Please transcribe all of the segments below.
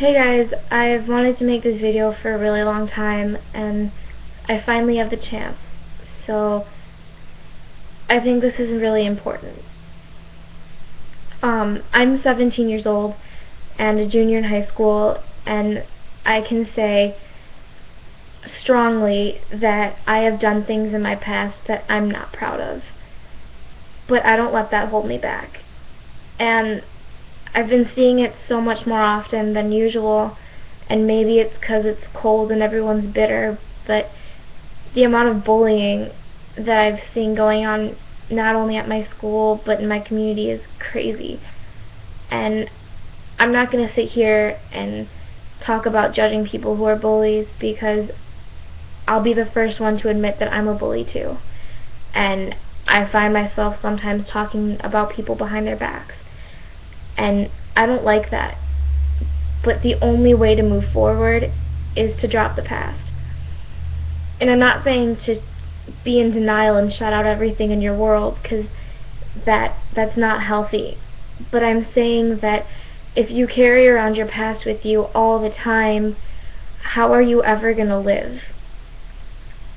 Hey guys, I've wanted to make this video for a really long time and I finally have the chance. So I think this is really important. I'm 17 years old and a junior in high school, and I can say strongly that I have done things in my past that I'm not proud of. But I don't let that hold me back. And I've been seeing it so much more often than usual, and maybe it's because it's cold and everyone's bitter, but the amount of bullying that I've seen going on not only at my school but in my community is crazy. And I'm not going to sit here and talk about judging people who are bullies, because I'll be the first one to admit that I'm a bully too. And I find myself sometimes talking about people behind their backs. And I don't like that. But the only way to move forward is to drop the past. And I'm not saying to be in denial and shut out everything in your world, because that's not healthy. But I'm saying that if you carry around your past with you all the time, how are you ever going to live?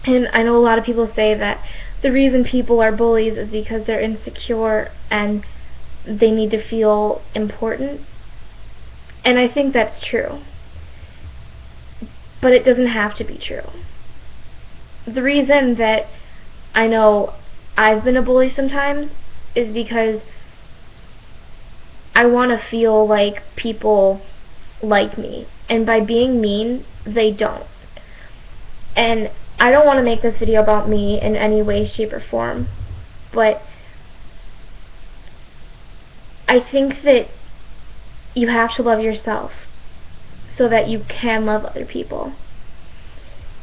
And I know a lot of people say that the reason people are bullies is because they're insecure and they need to feel important. And I think that's true. But it doesn't have to be true. The reason that I know I've been a bully sometimes is because I want to feel like people like me. And by being mean, they don't. And I don't want to make this video about me in any way, shape, or form. But I think that you have to love yourself so that you can love other people.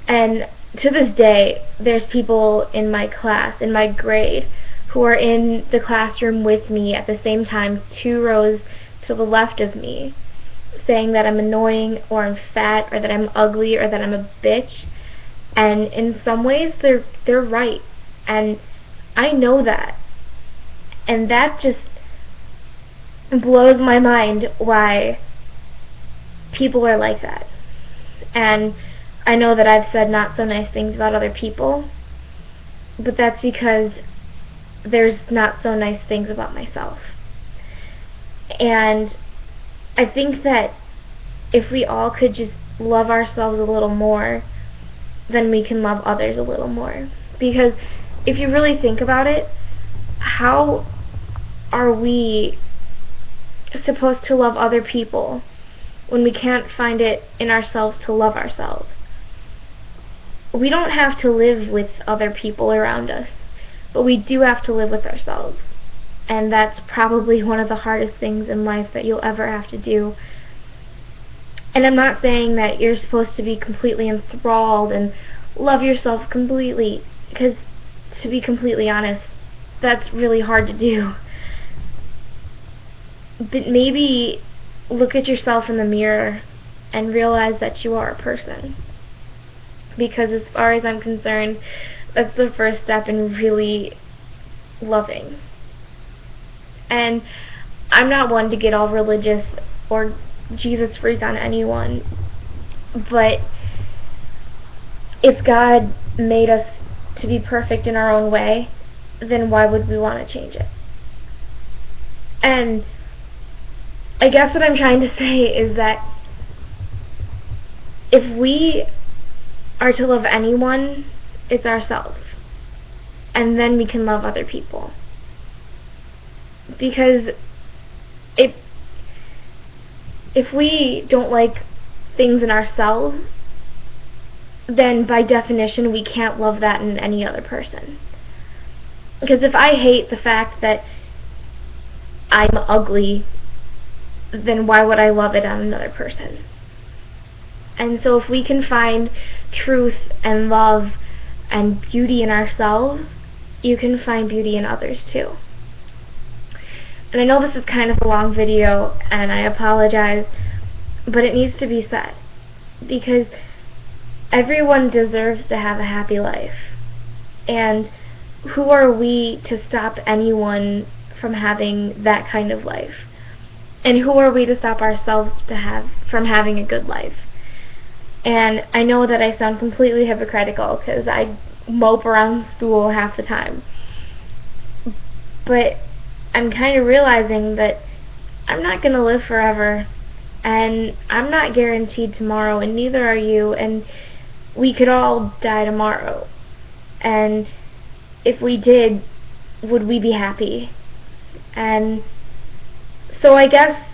And to this day, there's people in my class, in my grade, who are in the classroom with me at the same time, 2 rows to the left of me, saying that I'm annoying, or I'm fat, or that I'm ugly, or that I'm a bitch. And in some ways, they're right. And I know that. And that just blows my mind why people are like that. And I know that I've said not so nice things about other people, but that's because there's not so nice things about myself. And I think that if we all could just love ourselves a little more, then we can love others a little more. Because if you really think about it, how are we supposed to love other people when we can't find it in ourselves to love ourselves? We don't have to live with other people around us, but we do have to live with ourselves. And that's probably one of the hardest things in life that you'll ever have to do. And I'm not saying that you're supposed to be completely enthralled and love yourself completely, because to be completely honest, that's really hard to do. But maybe look at yourself in the mirror and realize that you are a person. Because as far as I'm concerned, that's the first step in really loving. And I'm not one to get all religious or Jesus freak on anyone, but if God made us to be perfect in our own way, then why would we want to change it? And I guess what I'm trying to say is that if we are to love anyone, it's ourselves. And then we can love other people. Because if we don't like things in ourselves, then by definition we can't love that in any other person. Because if I hate the fact that I'm ugly, then why would I love it on another person? And so if we can find truth and love and beauty in ourselves, you can find beauty in others too. And I know this is kind of a long video, and I apologize, but it needs to be said. Because everyone deserves to have a happy life. And who are we to stop anyone from having that kind of life? And who are we to stop ourselves from having a good life? And I know that I sound completely hypocritical because I mope around school half the time. But I'm kind of realizing that I'm not going to live forever, and I'm not guaranteed tomorrow, and neither are you, and we could all die tomorrow. And if we did, would we be happy? And so I guess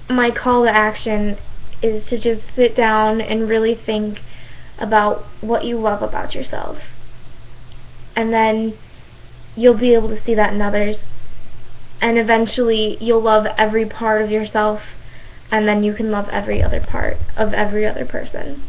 my call to action is to just sit down and really think about what you love about yourself. And then you'll be able to see that in others. And eventually you'll love every part of yourself, and then you can love every other part of every other person.